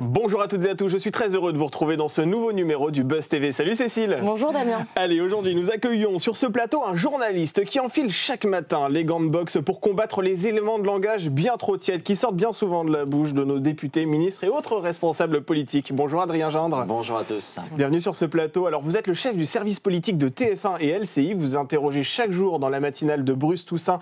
Bonjour à toutes et à tous, je suis très heureux de vous retrouver dans ce nouveau numéro du Buzz TV. Salut Cécile. Bonjour Damien. Allez, aujourd'hui nous accueillons sur ce plateau un journaliste qui enfile chaque matin les gants de boxe pour combattre les éléments de langage bien trop tièdes qui sortent bien souvent de la bouche de nos députés, ministres et autres responsables politiques. Bonjour Adrien Gindre. Bonjour à tous. Bienvenue sur ce plateau. Alors vous êtes le chef du service politique de TF1 et LCI. Vous interrogez chaque jour dans la matinale de Bruce Toussaint,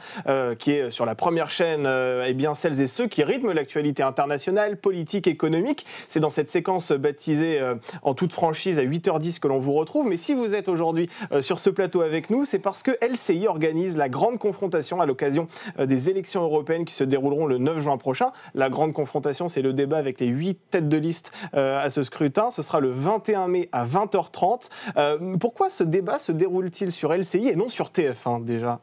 qui est sur la première chaîne, eh bien celles et ceux qui rythment l'actualité internationale, politique, économique. C'est dans cette séquence baptisée en toute franchise à 8h10 que l'on vous retrouve. Mais si vous êtes aujourd'hui sur ce plateau avec nous, c'est parce que LCI organise la grande confrontation à l'occasion des élections européennes qui se dérouleront le 9 juin prochain. La grande confrontation, c'est le débat avec les 8 têtes de liste à ce scrutin. Ce sera le 21 mai à 20h30. Pourquoi ce débat se déroule-t-il sur LCI et non sur TF1 déjà ?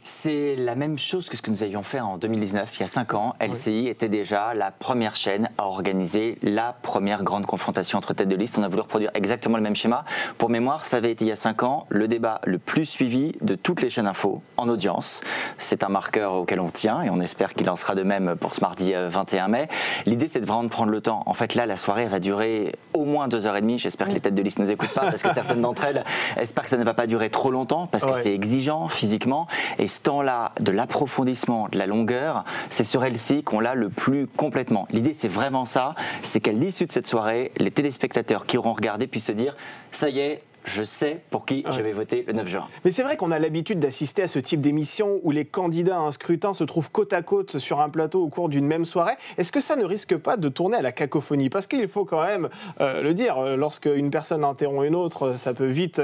C'est la même chose que ce que nous avions fait en 2019, il y a 5 ans. LCI était déjà la première chaîne à organiser la première grande confrontation entre têtes de liste. On a voulu reproduire exactement le même schéma. Pour mémoire, ça avait été il y a 5 ans le débat le plus suivi de toutes les chaînes info en audience. C'est un marqueur auquel on tient et on espère qu'il en sera de même pour ce mardi 21 mai. L'idée, c'est de vraiment prendre le temps. En fait, là, la soirée va durer au moins 2h30. J'espère que les têtes de liste ne nous écoutent pas parce que certaines d'entre elles espèrent que ça ne va pas durer trop longtemps parce que c'est exigeant physiquement. Et ce temps-là de l'approfondissement, de la longueur, c'est sur LCI qu'on l'a le plus complètement. L'idée, c'est vraiment ça, c'est qu'à l'issue de cette soirée, les téléspectateurs qui auront regardé puissent se dire « ça y est, je sais pour qui je vais voter le 9 juin. » Mais c'est vrai qu'on a l'habitude d'assister à ce type d'émission où les candidats à un scrutin se trouvent côte à côte sur un plateau au cours d'une même soirée. Est-ce que ça ne risque pas de tourner à la cacophonie ? Parce qu'il faut quand même le dire, lorsque une personne interrompt une autre, ça peut vite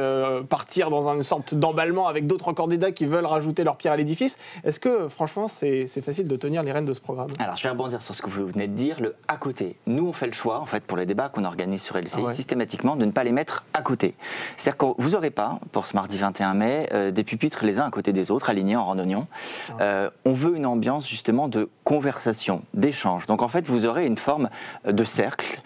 partir dans une sorte d'emballement avec d'autres candidats qui veulent rajouter leur pierre à l'édifice. Est-ce que franchement c'est facile de tenir les rênes de ce programme ? Alors je vais rebondir sur ce que vous venez de dire, le à côté. Nous on fait le choix en fait pour les débats qu'on organise sur LCI systématiquement de ne pas les mettre à côté. C'est-à-dire que vous n'aurez pas, pour ce mardi 21 mai, des pupitres les uns à côté des autres, alignés en randonnion. On veut une ambiance justement de conversation, d'échange. Donc en fait, vous aurez une forme de cercle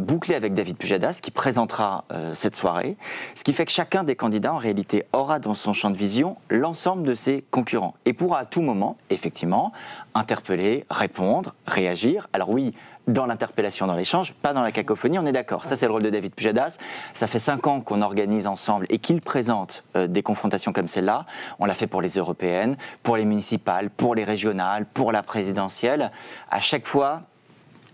bouclé avec David Pujadas qui présentera cette soirée. Ce qui fait que chacun des candidats, en réalité, aura dans son champ de vision l'ensemble de ses concurrents et pourra à tout moment, effectivement, interpeller, répondre, réagir. Alors oui, dans l'interpellation, dans l'échange, pas dans la cacophonie, on est d'accord. Ça, c'est le rôle de David Pujadas. Ça fait 5 ans qu'on organise ensemble et qu'il présente des confrontations comme celle-là. On l'a fait pour les européennes, pour les municipales, pour les régionales, pour la présidentielle. À chaque fois,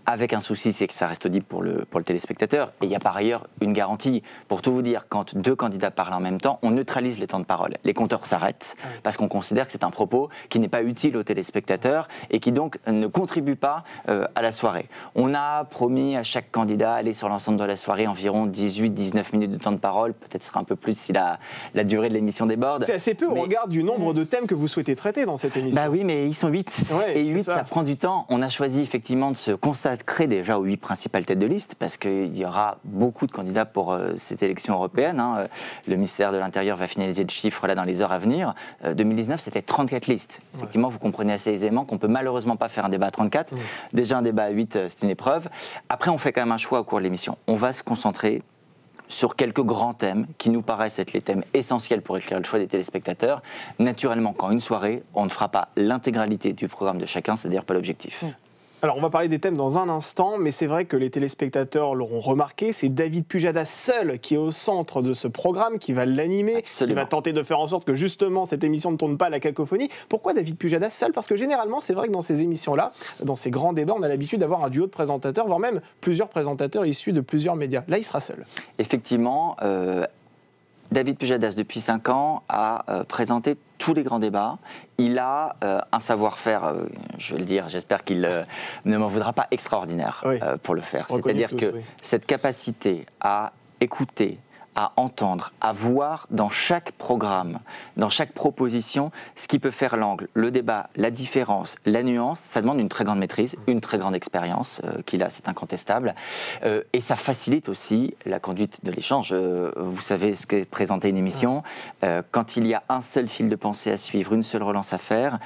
avec un souci, c'est que ça reste audible pour le téléspectateur. Et il y a par ailleurs une garantie. Pour tout vous dire, quand 2 candidats parlent en même temps, on neutralise les temps de parole. Les compteurs s'arrêtent parce qu'on considère que c'est un propos qui n'est pas utile au téléspectateur et qui donc ne contribue pas à la soirée. On a promis à chaque candidat d'aller sur l'ensemble de la soirée environ 18-19 minutes de temps de parole. Peut-être ce sera un peu plus si la durée de l'émission déborde. C'est assez peu au regard du nombre de thèmes que vous souhaitez traiter dans cette émission. Bah oui, mais ils sont 8. Et 8, ça prend du temps. On a choisi effectivement de se consacrer déjà aux 8 principales têtes de liste parce qu'il y aura beaucoup de candidats pour ces élections européennes. Le ministère de l'Intérieur va finaliser le chiffre là dans les heures à venir. 2019, c'était 34 listes. Effectivement, vous comprenez assez aisément qu'on peut malheureusement pas faire un débat à 34. Déjà un débat à 8, c'est une épreuve. Après, on fait quand même un choix au cours de l'émission. On va se concentrer sur quelques grands thèmes qui nous paraissent être les thèmes essentiels pour éclairer le choix des téléspectateurs. Naturellement, quand une soirée, on ne fera pas l'intégralité du programme de chacun, c'est d'ailleurs pas l'objectif. Alors, on va parler des thèmes dans un instant, mais c'est vrai que les téléspectateurs l'auront remarqué, c'est David Pujadas seul qui est au centre de ce programme, qui va l'animer, qui va tenter de faire en sorte que justement cette émission ne tourne pas à la cacophonie. Pourquoi David Pujadas seul ? Parce que généralement, c'est vrai que dans ces émissions-là, dans ces grands débats, on a l'habitude d'avoir un duo de présentateurs, voire même plusieurs présentateurs issus de plusieurs médias. Là, il sera seul. Effectivement, David Pujadas, depuis 5 ans, a présenté tous les grands débats. Il a un savoir-faire, je vais le dire, j'espère qu'il ne m'en voudra pas, extraordinaire pour le faire. C'est-à-dire que cette capacité à écouter, à entendre, à voir dans chaque programme, dans chaque proposition, ce qui peut faire l'angle, le débat, la différence, la nuance. Ça demande une très grande maîtrise, une très grande expérience qu'il a, c'est incontestable. Et ça facilite aussi la conduite de l'échange. Vous savez ce qu'est présenter une émission. Quand il y a un seul fil de pensée à suivre, une seule relance à faire,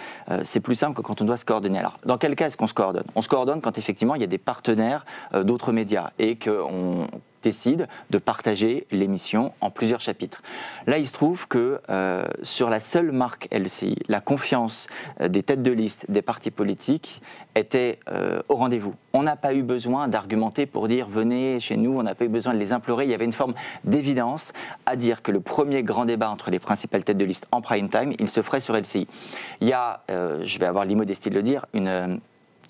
c'est plus simple que quand on doit se coordonner. Alors, dans quel cas est-ce qu'on se coordonne ? On se coordonne quand effectivement il y a des partenaires d'autres médias et qu'on décide de partager l'émission en plusieurs chapitres. Là, il se trouve que sur la seule marque LCI, la confiance des têtes de liste, des partis politiques était au rendez-vous. On n'a pas eu besoin d'argumenter pour dire venez chez nous, on n'a pas eu besoin de les implorer. Il y avait une forme d'évidence à dire que le premier grand débat entre les principales têtes de liste en prime time, il se ferait sur LCI. Il y a, je vais avoir l'immodestie de le dire, une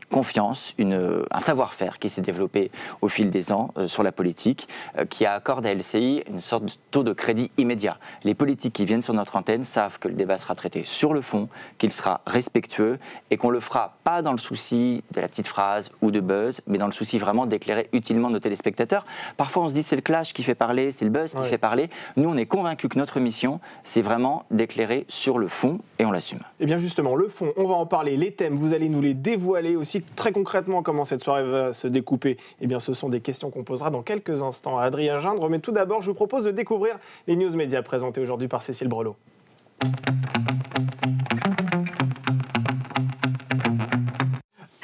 confiance, un savoir-faire qui s'est développé au fil des ans sur la politique, qui accorde à LCI une sorte de taux de crédit immédiat. Les politiques qui viennent sur notre antenne savent que le débat sera traité sur le fond, qu'il sera respectueux et qu'on le fera pas dans le souci de la petite phrase ou de buzz, mais dans le souci vraiment d'éclairer utilement nos téléspectateurs. Parfois on se dit c'est le clash qui fait parler, c'est le buzz qui fait parler. Nous on est convaincus que notre mission c'est vraiment d'éclairer sur le fond et on l'assume. Et bien justement, le fond, on va en parler, les thèmes, vous allez nous les dévoiler aussi. Très concrètement, comment cette soirée va se découper? Eh bien, ce sont des questions qu'on posera dans quelques instants à Adrien Gindre. Mais tout d'abord, je vous propose de découvrir les news médias présentés aujourd'hui par Cécile Brelot.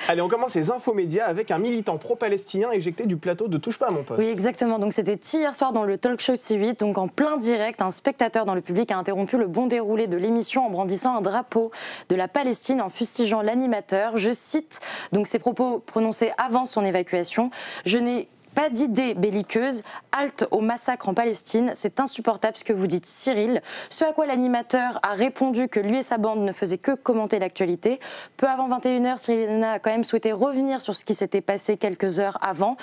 Allez, on commence les infos médias avec un militant pro-palestinien éjecté du plateau de Touche pas à mon poste. Oui, exactement. Donc c'était hier soir dans le talk show C8, donc en plein direct, un spectateur dans le public a interrompu le bon déroulé de l'émission en brandissant un drapeau de la Palestine en fustigeant l'animateur. Je cite donc ses propos prononcés avant son évacuation. Je n'ai pas d'idée belliqueuse, halte au massacre en Palestine, c'est insupportable ce que vous dites Cyril. Ce à quoi l'animateur a répondu que lui et sa bande ne faisaient que commenter l'actualité. Peu avant 21h, Cyril Hanouna a quand même souhaité revenir sur ce qui s'était passé quelques heures avant,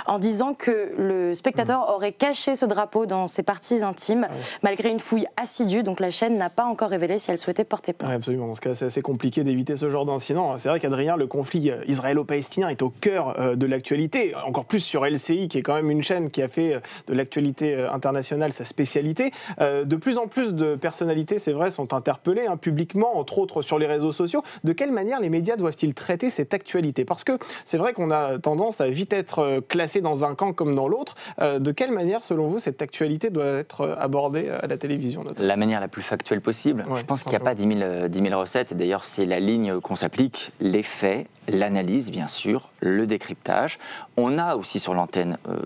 en disant que le spectateur aurait caché ce drapeau dans ses parties intimes, malgré une fouille assidue, donc la chaîne n'a pas encore révélé si elle souhaitait porter plainte. Absolument, dans ce cas c'est assez compliqué d'éviter ce genre d'incident. C'est vrai qu'Adrien, le conflit israélo-palestinien est au cœur de l'actualité, encore plus sur LCI, qui est quand même une chaîne qui a fait de l'actualité internationale sa spécialité. De plus en plus de personnalités, c'est vrai, sont interpellées publiquement, entre autres sur les réseaux sociaux. De quelle manière les médias doivent-ils traiter cette actualité? Parce que c'est vrai qu'on a tendance à vite être classé dans un camp comme dans l'autre. De quelle manière, selon vous, cette actualité doit être abordée à la télévision notamment? La manière la plus factuelle possible. Je pense qu'il n'y a pas 10 000 recettes. Et d'ailleurs, c'est la ligne qu'on s'applique. Les faits, l'analyse, bien sûr, le décryptage. On a aussi sur l'antenne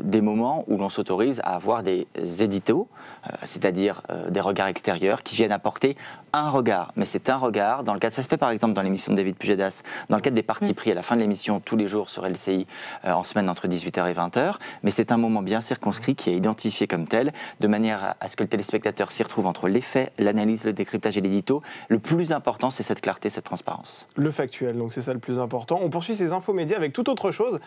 des moments où l'on s'autorise à avoir des éditos, c'est-à-dire des regards extérieurs qui viennent apporter un regard. Mais c'est un regard, dans le cadre, ça se fait par exemple dans l'émission de David Pujadas, dans le cadre des partis pris à la fin de l'émission, tous les jours sur LCI, en semaine entre 18h et 20h. Mais c'est un moment bien circonscrit qui est identifié comme tel, de manière à ce que le téléspectateur s'y retrouve entre les faits, l'analyse, le décryptage et l'édito. Le plus important, c'est cette clarté, cette transparence. Le factuel, donc c'est ça le plus important. On poursuit ces infos médias avec toute autre chose.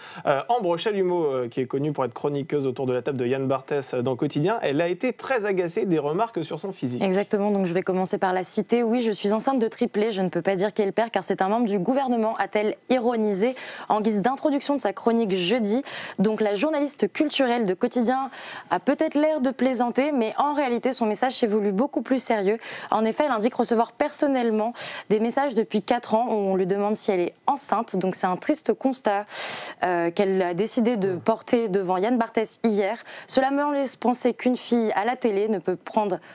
Ambre Chalumeau, qui est connue pour être chroniqueuse autour de la table de Yann Barthès dans Quotidien, elle a été très agacée des remarques sur son physique. Exactement, donc je vais commencer par la citer. Oui, je suis enceinte de triplé, je ne peux pas dire qui est le père car c'est un membre du gouvernement, a-t-elle ironisé en guise d'introduction de sa chronique jeudi. Donc la journaliste culturelle de Quotidien a peut-être l'air de plaisanter, mais en réalité son message s'évolue beaucoup plus sérieux. En effet, elle indique recevoir personnellement des messages depuis 4 ans où on lui demande si elle est enceinte. Donc c'est un triste constat qu'elle a décidé de porter devant Yann Barthès hier. Cela me laisse penser qu'une fille à la télé ne peut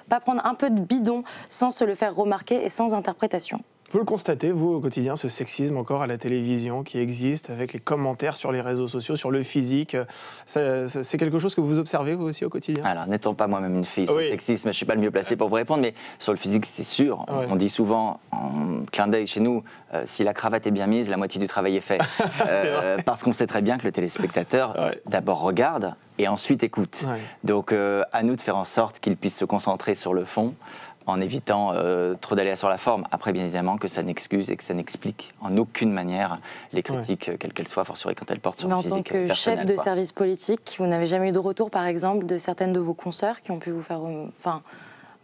pas prendre un peu de bidon sans se le faire remarquer et sans interprétation. Vous le constatez, vous, au quotidien, ce sexisme encore à la télévision qui existe avec les commentaires sur les réseaux sociaux, sur le physique. C'est quelque chose que vous observez, vous aussi, au quotidien? Alors, n'étant pas moi-même une fille sur le sexisme, je ne suis pas le mieux placé pour vous répondre, mais sur le physique, c'est sûr. On dit souvent, en clin d'œil chez nous, si la cravate est bien mise, la moitié du travail est fait. Parce qu'on sait très bien que le téléspectateur, d'abord regarde et ensuite écoute. Donc, à nous de faire en sorte qu'il puisse se concentrer sur le fond, en évitant trop d'aller sur la forme. Après, bien évidemment, que ça n'excuse et que ça n'explique en aucune manière les critiques, quelles qu'elles soient, forcément quand elles portent sur le physique personnel. Mais en tant que chef de service politique, vous n'avez jamais eu de retour, par exemple, de certaines de vos consoeurs qui ont pu vous faire...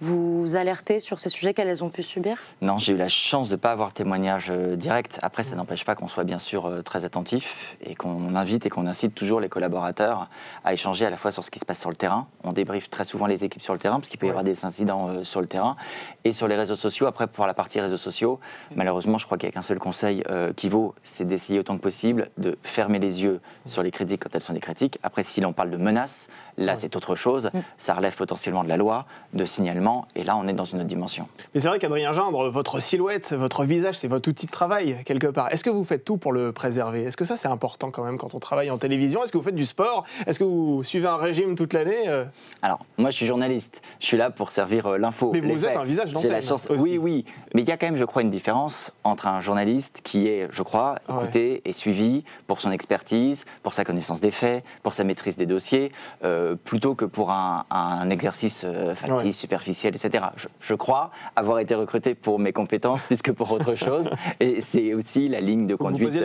vous alerter sur ces sujets qu'elles ont pu subir? Non, j'ai eu la chance de ne pas avoir témoignage direct. Après, ça n'empêche pas qu'on soit bien sûr très attentif et qu'on invite et qu'on incite toujours les collaborateurs à échanger à la fois sur ce qui se passe sur le terrain. On débriefe très souvent les équipes sur le terrain parce qu'il peut y avoir des incidents sur le terrain et sur les réseaux sociaux. Après, pour la partie réseaux sociaux, malheureusement, je crois qu'il n'y a qu'un seul conseil qui vaut, c'est d'essayer autant que possible de fermer les yeux sur les critiques quand elles sont des critiques. Après, si l'on parle de menaces, Là, c'est autre chose. Ça relève potentiellement de la loi, de signalement, et là, on est dans une autre dimension. Mais c'est vrai qu'Adrien Gindre, votre silhouette, votre visage, c'est votre outil de travail, quelque part. Est-ce que vous faites tout pour le préserver? Est-ce que ça, c'est important quand même quand on travaille en télévision? Est-ce que vous faites du sport? Est-ce que vous suivez un régime toute l'année? Alors, moi, je suis journaliste. Je suis là pour servir l'info. Mais vous êtes un visage d'antenne. J'ai la chance. Oui. Mais il y a quand même, je crois, une différence entre un journaliste qui est, je crois, écouté et suivi pour son expertise, pour sa connaissance des faits, pour sa maîtrise des dossiers, plutôt que pour un exercice factice, superficiel, etc. Je crois avoir été recruté pour mes compétences plus que pour autre chose. Et c'est aussi la ligne de conduite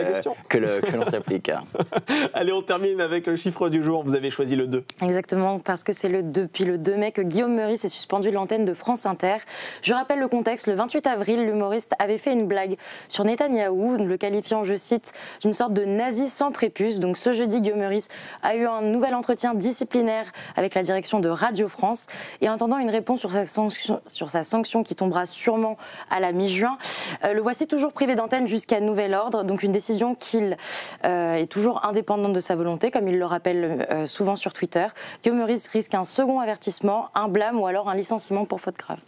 que l'on s'applique. Allez, on termine avec le chiffre du jour. Vous avez choisi le 2. Exactement, parce que c'est depuis le 2 mai que Guillaume Meurice est suspendu de l'antenne de France Inter. Je rappelle le contexte. Le 28 avril, l'humoriste avait fait une blague sur Netanyahou, le qualifiant, je cite, d'une sorte de nazi sans prépuce. Donc ce jeudi, Guillaume Meurice a eu un nouvel entretien disciplinaire avec la direction de Radio France et en attendant une réponse sur sa sanction qui tombera sûrement à la mi-juin. Le voici toujours privé d'antenne jusqu'à nouvel ordre, donc une décision qu'il est toujours indépendante de sa volonté, comme il le rappelle souvent sur Twitter. Guillaume Meurice risque un second avertissement, un blâme ou alors un licenciement pour faute grave.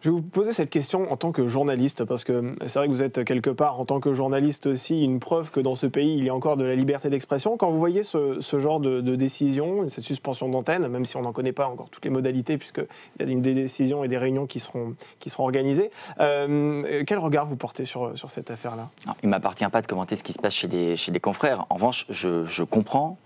Je vais vous poser cette question en tant que journaliste, parce que c'est vrai que vous êtes quelque part, en tant que journaliste aussi, une preuve que dans ce pays, il y a encore de la liberté d'expression. Quand vous voyez ce genre de décision, cette suspension d'antenne, même si on n'en connaît pas encore toutes les modalités, puisqu'il y a des décisions et des réunions qui seront organisées, quel regard vous portez sur cette affaire-là? Il ne m'appartient pas de commenter ce qui se passe chez des confrères. En revanche, je comprends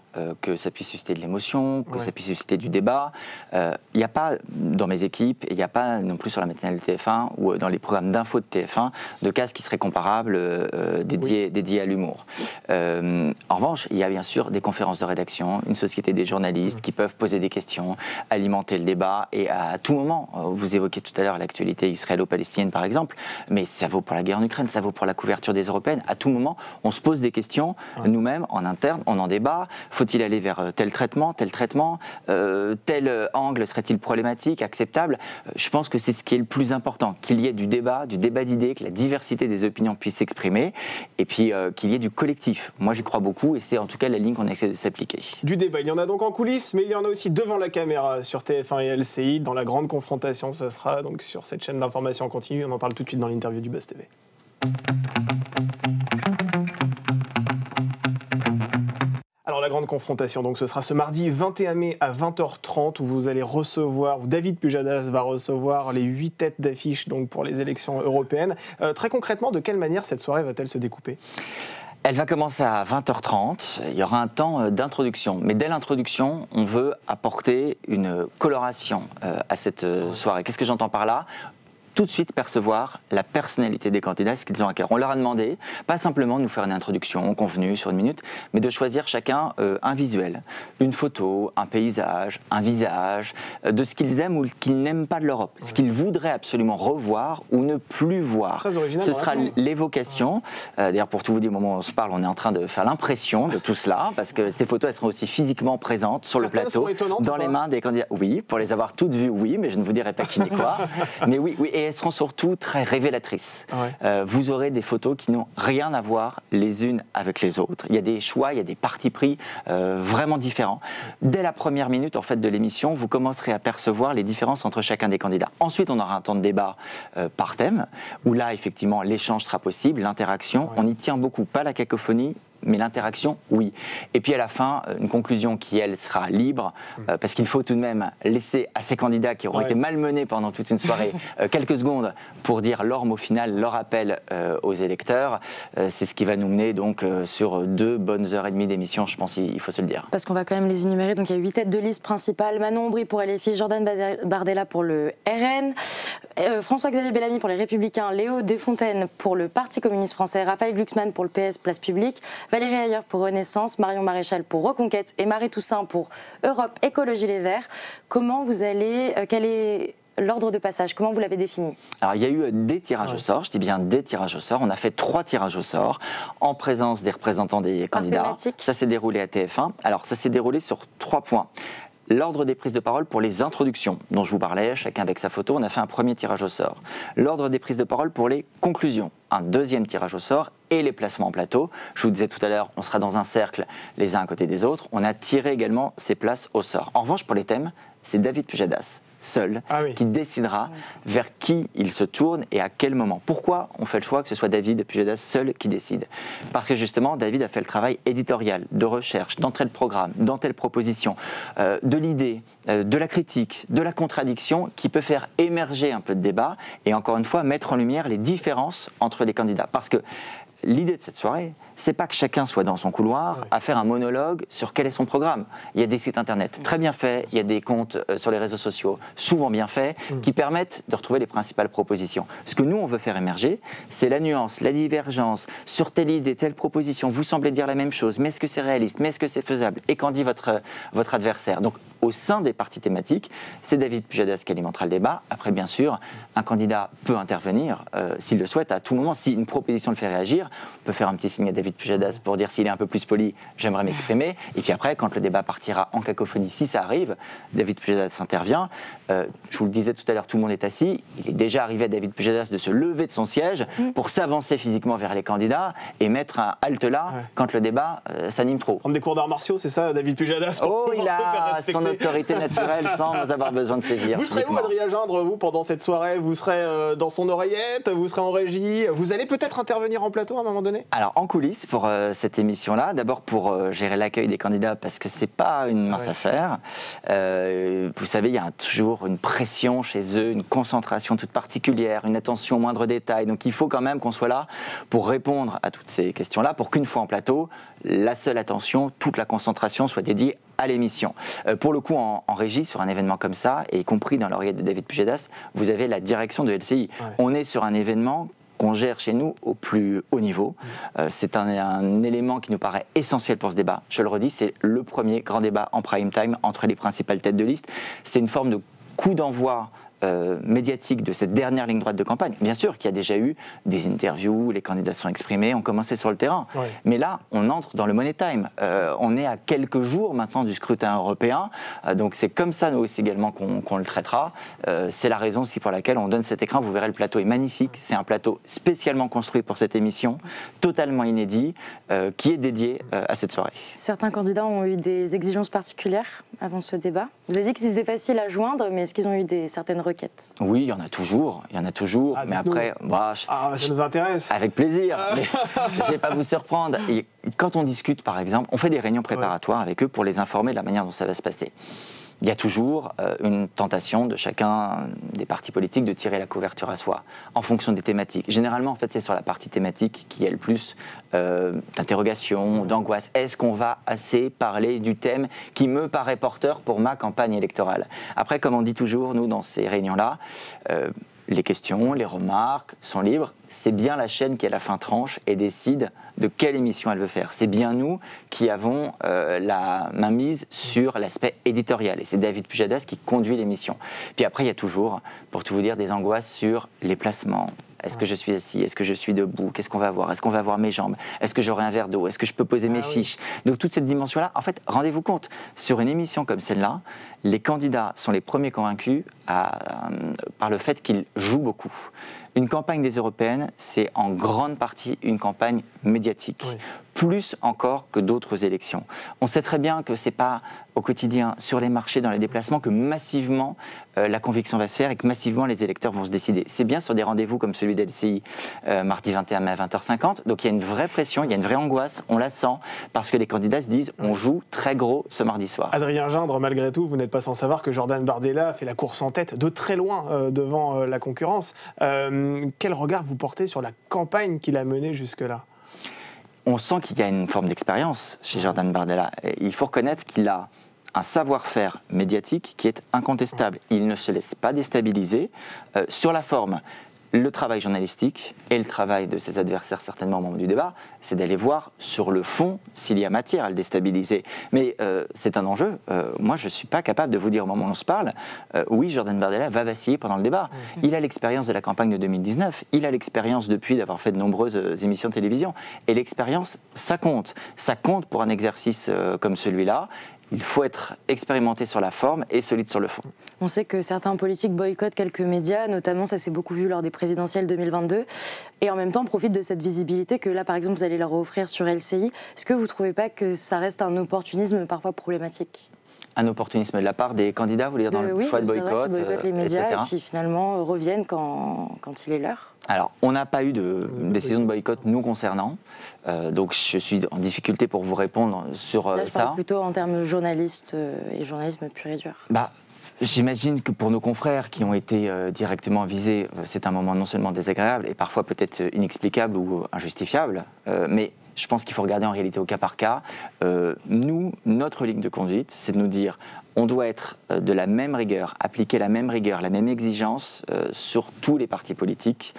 que ça puisse susciter de l'émotion, que ça puisse susciter du débat. Il n'y a pas dans mes équipes, et il n'y a pas non plus sur la matinale de TF1 ou dans les programmes d'info de TF1 de cases qui seraient comparables dédiés à l'humour. En revanche, il y a bien sûr des conférences de rédaction, une société des journalistes qui peuvent poser des questions, alimenter le débat, et à tout moment, vous évoquez tout à l'heure l'actualité israélo-palestinienne par exemple, mais ça vaut pour la guerre en Ukraine, ça vaut pour la couverture des Européennes. À tout moment, on se pose des questions nous-mêmes en interne, on en débat. Faut-il aller vers tel traitement, tel angle serait-il problématique, acceptable? Je pense que c'est ce qui est le plus important, qu'il y ait du débat d'idées, que la diversité des opinions puisse s'exprimer, et puis qu'il y ait du collectif. Moi, j'y crois beaucoup, et c'est en tout cas la ligne qu'on essaie de s'appliquer. Du débat, il y en a donc en coulisses, mais il y en a aussi devant la caméra sur TF1 et LCI, dans la grande confrontation. Ce sera donc sur cette chaîne d'information en continu. On en parle tout de suite dans l'interview du Buzz TV. Alors la grande confrontation, donc ce sera ce mardi 21 mai à 20h30 où vous allez recevoir, où David Pujadas va recevoir les 8 têtes d'affiche donc pour les élections européennes. Très concrètement, de quelle manière cette soirée va-t-elle se découper ? Elle va commencer à 20h30, il y aura un temps d'introduction. Mais dès l'introduction, on veut apporter une coloration à cette soirée. Qu'est-ce que j'entends par là ? Tout de suite percevoir la personnalité des candidats, ce qu'ils ont à cœur. On leur a demandé, pas simplement de nous faire une introduction convenue sur 1 minute, mais de choisir chacun un visuel, une photo, un paysage, un visage, de ce qu'ils aiment ou ce qu'ils n'aiment pas de l'Europe, ce qu'ils voudraient absolument revoir ou ne plus voir. Très original, ce sera l'évocation. D'ailleurs, pour tout vous dire, au moment où on se parle, on est en train de faire l'impression de tout cela, parce que ces photos, elles seront aussi physiquement présentes sur le plateau, dans les mains des candidats. Oui, pour les avoir toutes vues, oui, mais je ne vous dirai pas qui n'est quoi. Mais oui, et elles seront surtout très révélatrices. Vous aurez des photos qui n'ont rien à voir les unes avec les autres. Il y a des choix, il y a des partis pris vraiment différents. Dès la première minute en fait, de l'émission, vous commencerez à percevoir les différences entre chacun des candidats. Ensuite, on aura un temps de débat par thème, où là, effectivement, l'échange sera possible, l'interaction. On y tient beaucoup, pas la cacophonie, mais l'interaction, oui. Et puis à la fin, une conclusion qui, elle, sera libre, parce qu'il faut tout de même laisser à ces candidats qui auront été malmenés pendant toute une soirée quelques secondes pour dire leur mot final, leur appel aux électeurs. C'est ce qui va nous mener donc sur 2 bonnes heures et demie d'émission, je pense il faut se le dire. Parce qu'on va quand même les énumérer. Donc il y a 8 têtes de liste principales. Manon Aubry pour LFI, Jordan Bardella pour le RN, François-Xavier Bellamy pour les Républicains, Léo Desfontaines pour le Parti communiste français, Raphaël Glucksmann pour le PS Place Publique, Valérie Ayer pour Renaissance, Marion Maréchal pour Reconquête et Marie Toussaint pour Europe Écologie Les Verts. Comment vous allez... quel est l'ordre de passage? Comment vous l'avez défini? Alors, il y a eu des tirages au sort, je dis bien des tirages au sort. On a fait 3 tirages au sort en présence des représentants des candidats. Ça s'est déroulé à TF1. Alors, ça s'est déroulé sur 3 points. l'ordre des prises de parole pour les introductions dont je vous parlais, chacun avec sa photo, on a fait un premier tirage au sort. L'ordre des prises de parole pour les conclusions, un deuxième tirage au sort et les placements en plateau. Je vous disais tout à l'heure, on sera dans un cercle les uns à côté des autres. On a tiré également ces places au sort. En revanche, pour les thèmes, c'est David Pujadas seul qui décidera vers qui il se tourne et à quel moment. Pourquoi on fait le choix que ce soit David Pujadas seul qui décide? Parce que justement, David a fait le travail éditorial, de recherche, d'entrée de programme, d'entrée de proposition, de l'idée, de la critique, de la contradiction qui peut faire émerger un peu de débat et encore une fois mettre en lumière les différences entre les candidats. Parce que l'idée de cette soirée, c'est pas que chacun soit dans son couloir à faire un monologue sur quel est son programme. Il y a des sites internet très bien faits, il y a des comptes sur les réseaux sociaux souvent bien faits qui permettent de retrouver les principales propositions. Ce que nous, on veut faire émerger, c'est la nuance, la divergence, sur telle idée, telle proposition, vous semblez dire la même chose, mais est-ce que c'est réaliste, mais est-ce que c'est faisable? Et qu'en dit votre adversaire? Donc, au sein des partis thématiques, c'est David Pujadas qui alimentera le débat. Après, bien sûr, un candidat peut intervenir s'il le souhaite à tout moment. Si une proposition le fait réagir, on peut faire un petit signe à David Pujadas pour dire s'il est un peu plus poli, j'aimerais m'exprimer. Et puis après, quand le débat partira en cacophonie, si ça arrive, David Pujadas intervient. Je vous le disais tout à l'heure, tout le monde est assis. Il est déjà arrivé à David Pujadas de se lever de son siège pour s'avancer physiquement vers les candidats et mettre un halte là quand le débat s'anime trop. Prendre des cours d'arts martiaux, c'est ça, David Pujadas? Oh, il a son autorité naturelle sans avoir besoin de sévir. Vous serez où, Adrien Gindre, vous, pendant cette soirée? Vous serez dans son oreillette? Vous serez en régie? Vous allez peut-être intervenir en plateau à un moment donné? Alors, en coulisses pour cette émission-là, d'abord pour gérer l'accueil des candidats, parce que c'est pas une mince affaire. Vous savez, il y a toujours une pression chez eux, une concentration toute particulière, une attention au moindre détail. Donc, il faut quand même qu'on soit là pour répondre à toutes ces questions-là, pour qu'une fois en plateau, la seule attention, toute la concentration soit dédiée à l'émission. Pour le coup, en régie, sur un événement comme ça, et y compris dans l'oreillette de David Pujadas, vous avez la direction de LCI. On est sur un événement qu'on gère chez nous au plus haut niveau. C'est un élément qui nous paraît essentiel pour ce débat. Je le redis, c'est le premier grand débat en prime time entre les principales têtes de liste. C'est une forme de coup d'envoi médiatique de cette dernière ligne droite de campagne. Bien sûr qu'il y a déjà eu des interviews, les candidats se sont exprimés, on commençait sur le terrain. Mais là, on entre dans le money time. On est à quelques jours maintenant du scrutin européen. Donc c'est comme ça, nous aussi également, qu'on le traitera. C'est la raison aussi pour laquelle on donne cet écran. Vous verrez, le plateau est magnifique. C'est un plateau spécialement construit pour cette émission, totalement inédit, qui est dédié à cette soirée. Certains candidats ont eu des exigences particulières avant ce débat. Vous avez dit que c'était facile à joindre, mais est-ce qu'ils ont eu certaines requêtes? Oui, il y en a toujours. Mais après, ça nous intéresse. Avec plaisir. Mais je ne vais pas vous surprendre. Et quand on discute, par exemple, on fait des réunions préparatoires avec eux pour les informer de la manière dont ça va se passer. Il y a toujours une tentation de chacun des partis politiques de tirer la couverture à soi, en fonction des thématiques. Généralement, en fait, c'est sur la partie thématique qu'il y a le plus d'interrogations, d'angoisse. Est-ce qu'on va assez parler du thème qui me paraît porteur pour ma campagne électorale? Après, comme on dit toujours, nous, dans ces réunions-là, les questions, les remarques sont libres. C'est bien la chaîne qui, à la fin, tranche et décide de quelle émission elle veut faire. C'est bien nous qui avons la mainmise sur l'aspect éditorial. Et c'est David Pujadas qui conduit l'émission. Puis après, il y a toujours, pour tout vous dire, des angoisses sur les placements. Est-ce que je suis assis? Est-ce que je suis debout? Qu'est-ce qu'on va voir? Est-ce qu'on va voir mes jambes? Est-ce que j'aurai un verre d'eau? Est-ce que je peux poser mes fiches? Donc toute cette dimension-là, en fait, rendez-vous compte, sur une émission comme celle-là, les candidats sont les premiers convaincus par le fait qu'ils jouent beaucoup. Une campagne des européennes, c'est en grande partie une campagne médiatique, plus encore que d'autres élections. On sait très bien que ce n'est pas au quotidien, sur les marchés, dans les déplacements, que massivement la conviction va se faire et que massivement les électeurs vont se décider. C'est bien sur des rendez-vous comme celui d'LCI, mardi 21 mai à 20h50. Donc il y a une vraie pression, il y a une vraie angoisse, on la sent, parce que les candidats se disent on joue très gros ce mardi soir. Adrien Gindre, malgré tout, vous n'êtes pas sans savoir que Jordan Bardella a fait la course en tête de très loin devant la concurrence. Quel regard vous portez sur la campagne qu'il a menée jusque-là? On sent qu'il y a une forme d'expérience chez Jordan Bardella. Il faut reconnaître qu'il a un savoir-faire médiatique qui est incontestable. Il ne se laisse pas déstabiliser. Sur la forme, le travail journalistique et le travail de ses adversaires, certainement au moment du débat, c'est d'aller voir sur le fond s'il y a matière à le déstabiliser. Mais c'est un enjeu. Moi, je ne suis pas capable de vous dire au moment où on se parle, oui, Jordan Bardella va vaciller pendant le débat. Il a l'expérience de la campagne de 2019. Il a l'expérience depuis d'avoir fait de nombreuses émissions de télévision. Et l'expérience, ça compte. Ça compte pour un exercice comme celui-là. Il faut être expérimenté sur la forme et solide sur le fond. On sait que certains politiques boycottent quelques médias, notamment ça s'est beaucoup vu lors des présidentielles 2022, et en même temps profitent de cette visibilité que là, par exemple, vous allez leur offrir sur LCI. Est-ce que vous ne trouvez pas que ça reste un opportunisme parfois problématique ? Un opportunisme de la part des candidats, vous voulez dire, dans le choix de boycott, boycottent les médias etc. et qui finalement reviennent quand il est l'heure. Alors, on n'a pas eu de décision de boycott nous concernant, donc je suis en difficulté pour vous répondre sur là, je ça. parle plutôt en termes journalistes et journalisme pur et dur. J'imagine que pour nos confrères qui ont été directement visés, c'est un moment non seulement désagréable et parfois peut-être inexplicable ou injustifiable, mais je pense qu'il faut regarder en réalité au cas par cas. Nous, notre ligne de conduite, c'est de nous dire on doit être de la même rigueur, appliquer la même rigueur, la même exigence sur tous les partis politiques,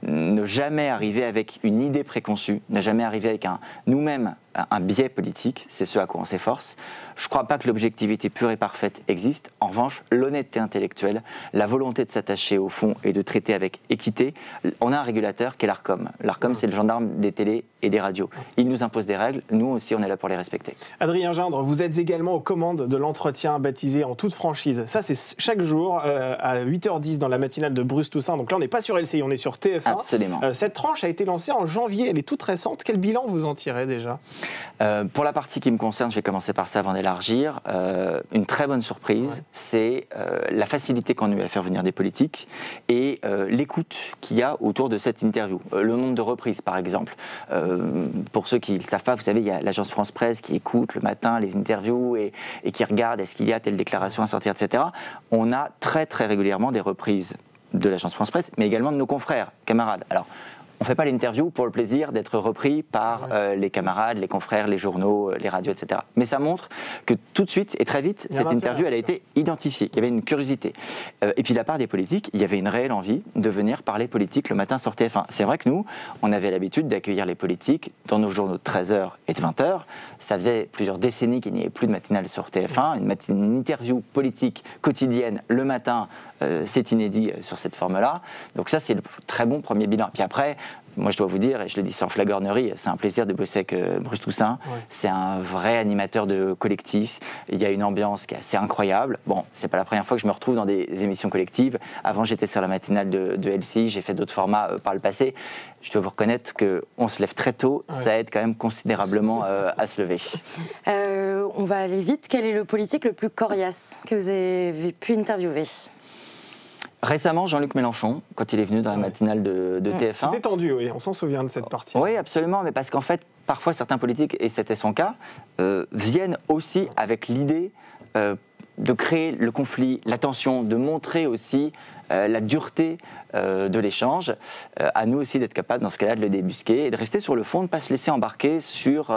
ne jamais arriver avec une idée préconçue, ne jamais arriver avec nous-mêmes un biais politique, c'est ce à quoi on s'efforce. Je ne crois pas que l'objectivité pure et parfaite existe. En revanche, l'honnêteté intellectuelle, la volonté de s'attacher au fond et de traiter avec équité. On a un régulateur qui est l'Arcom. L'Arcom, c'est le gendarme des télés et des radios. Il nous impose des règles, nous aussi on est là pour les respecter. Adrien Gindre, vous êtes également aux commandes de l'entretien baptisé En toute franchise. Ça, c'est chaque jour à 8h10 dans la matinale de Bruce Toussaint. Donc là, on n'est pas sur LCI, on est sur TF1. Absolument. Cette tranche a été lancée en janvier, elle est toute récente. Quel bilan vous en tirez déjà ? Pour la partie qui me concerne, je vais commencer par ça avant d'élargir. Une très bonne surprise, c'est la facilité qu'on a eu à faire venir des politiques et l'écoute qu'il y a autour de cette interview. Le nombre de reprises, par exemple. Pour ceux qui ne le savent pas, vous savez, il y a l'agence France Presse qui écoute le matin les interviews et qui regarde est-ce qu'il y a telle déclaration à sortir, etc. On a très très régulièrement des reprises de l'agence France Presse, mais également de nos confrères, camarades. Alors, on ne fait pas l'interview pour le plaisir d'être repris par les camarades, les confrères, les journaux, les radios, etc. Mais ça montre que tout de suite et très vite, cette interview, elle a été identifiée, qu'il y avait une curiosité. Et puis de la part des politiques, il y avait une réelle envie de venir parler politique le matin sur TF1. C'est vrai que nous, on avait l'habitude d'accueillir les politiques dans nos journaux de 13h et de 20h. Ça faisait plusieurs décennies qu'il n'y avait plus de matinale sur TF1. Une interview politique quotidienne le matin, c'est inédit sur cette forme-là. Donc ça, c'est le très bon premier bilan. Puis après, moi, je dois vous dire, et je le dis sans flagornerie, c'est un plaisir de bosser avec Bruce Toussaint. Ouais. C'est un vrai animateur de collectif. Il y a une ambiance qui est assez incroyable. Bon, c'est pas la première fois que je me retrouve dans des émissions collectives. Avant, j'étais sur la matinale de LCI. J'ai fait d'autres formats par le passé. Je dois vous reconnaître qu'on se lève très tôt. Ouais. Ça aide quand même considérablement à se lever. On va aller vite. Quel est le politique le plus coriace que vous avez pu interviewer ? Récemment, Jean-Luc Mélenchon, quand il est venu dans la matinale de TF1. C'était tendu, oui, on s'en souvient de cette partie. Oui, absolument, mais parce qu'en fait, parfois certains politiques, et c'était son cas, viennent aussi avec l'idée de créer le conflit, la tension, de montrer aussi la dureté de l'échange. À nous aussi d'être capables, dans ce cas-là, de le débusquer et de rester sur le fond, de ne pas se laisser embarquer sur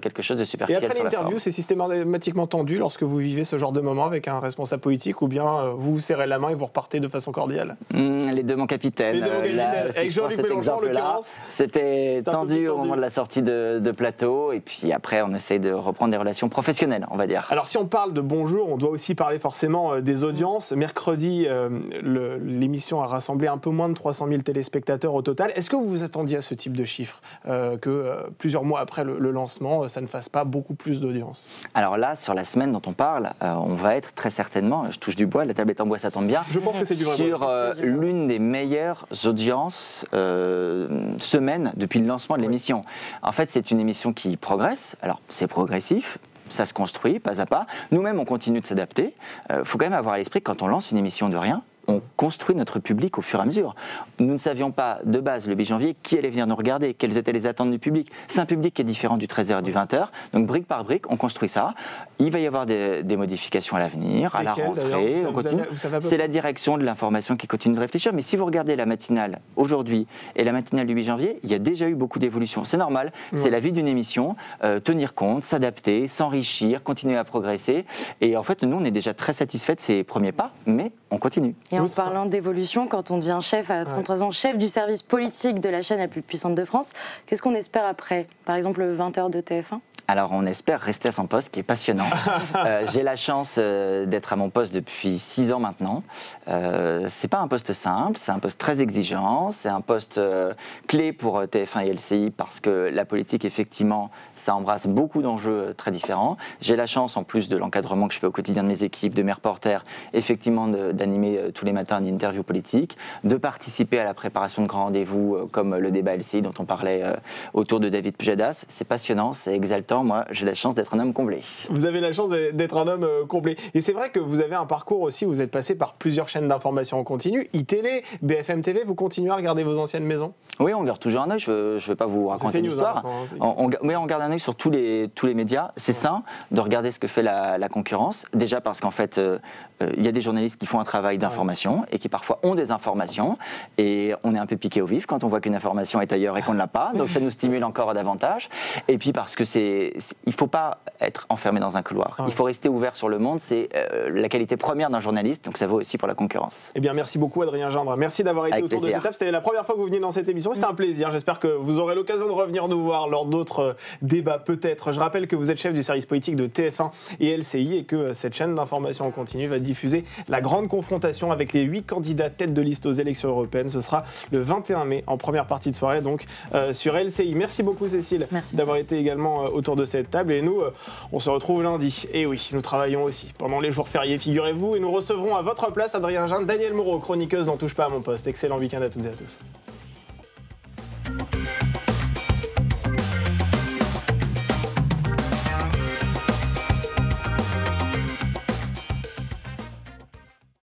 quelque chose de superficiel. Et après l'interview, c'est systématiquement tendu lorsque vous vivez ce genre de moment avec un responsable politique, ou bien vous vous serrez la main et vous repartez de façon cordiale? Les deux, mon capitaine. Avec Jean-Luc Mélenchon, en l'occurrence. C'était tendu au moment de la sortie de plateau, et puis après, on essaye de reprendre des relations professionnelles, on va dire. Alors, si on parle de Bonjour, on doit aussi parler forcément des audiences. Mercredi, l'émission a rassemblé un peu moins de 300 000 téléspectateurs au total. Est-ce que vous vous attendiez à ce type de chiffre, que plusieurs mois après le lancement, ça ne fasse pas beaucoup plus d'audience? Alors là, sur la semaine dont on parle, on va être très certainement, je touche du bois, la table est en bois, ça tombe bien, je pense que c'est du vrai sur l'une des meilleures audiences semaine depuis le lancement de l'émission. En fait, c'est une émission qui progresse. Alors, c'est progressif. Ça se construit pas à pas. Nous-mêmes, on continue de s'adapter. Faut quand même avoir à l'esprit que quand on lance une émission de rien, on construit notre public au fur et à mesure. Nous ne savions pas de base, le 8 janvier, qui allait venir nous regarder, quelles étaient les attentes du public. C'est un public qui est différent du 13h et du 20h. Donc, brique par brique, on construit ça. Il va y avoir des modifications à l'avenir, à la rentrée. On continue. C'est la direction de l'information qui continue de réfléchir. Mais si vous regardez la matinale aujourd'hui et la matinale du 8 janvier, il y a déjà eu beaucoup d'évolutions. C'est normal. C'est la vie d'une émission. Tenir compte, s'adapter, s'enrichir, continuer à progresser. Et en fait, nous, on est déjà très satisfaits de ces premiers pas, mais on continue. Et en parlant d'évolution, quand on devient chef à 33 ans, chef du service politique de la chaîne la plus puissante de France, qu'est-ce qu'on espère après? Par exemple, le 20h de TF1? Alors on espère rester à son poste, qui est passionnant. J'ai la chance d'être à mon poste depuis 6 ans maintenant. C'est pas un poste simple, c'est un poste très exigeant, c'est un poste clé pour TF1 et LCI parce que la politique, effectivement, ça embrasse beaucoup d'enjeux très différents. J'ai la chance, en plus de l'encadrement que je fais au quotidien de mes équipes, de mes reporters, effectivement d'animer tous les matins une interview politique, de participer à la préparation de grands rendez-vous comme le débat LCI dont on parlait autour de David Pujadas. C'est passionnant, c'est exaltant. Moi, j'ai la chance d'être un homme comblé. Vous avez la chance d'être un homme complet. Et c'est vrai que vous avez un parcours aussi, vous êtes passé par plusieurs chaînes d'information en continu, iTélé, BFM TV, vous continuez à regarder vos anciennes maisons? Oui, on garde toujours un œil, je ne vais pas vous raconter une histoire. Mais on garde un œil sur tous les médias. C'est sain de regarder ce que fait la concurrence. Déjà parce qu'en fait, il y a des journalistes qui font un travail d'information et qui parfois ont des informations. Et on est un peu piqué au vif quand on voit qu'une information est ailleurs et qu'on ne l'a pas. Donc ça nous stimule encore davantage. Et puis parce que il ne faut pas être enfermé dans un couloir. Il faut rester ouvert sur le monde. C'est la qualité première d'un journaliste. Donc ça vaut aussi pour la concurrence. Eh bien, merci beaucoup Adrien Gindre. Merci d'avoir été autour de cette table. C'était la première fois que vous veniez dans cette émission. C'était un plaisir. J'espère que vous aurez l'occasion de revenir nous voir lors d'autres débats peut-être. Je rappelle que vous êtes chef du service politique de TF1 et LCI et que cette chaîne d'information en continu va diffuser la grande confrontation avec les 8 candidats tête de liste aux élections européennes. Ce sera le 21 mai en première partie de soirée donc sur LCI. Merci beaucoup Cécile d'avoir été également autour de cette table et nous on se retrouve lundi. Et oui, nous travaillons aussi pendant les jours fériés, figurez-vous, et nous recevrons à votre place Adrien Gindre, Danielle Moreau, chroniqueuse n'en touche pas à mon poste. Excellent week-end à toutes et à tous.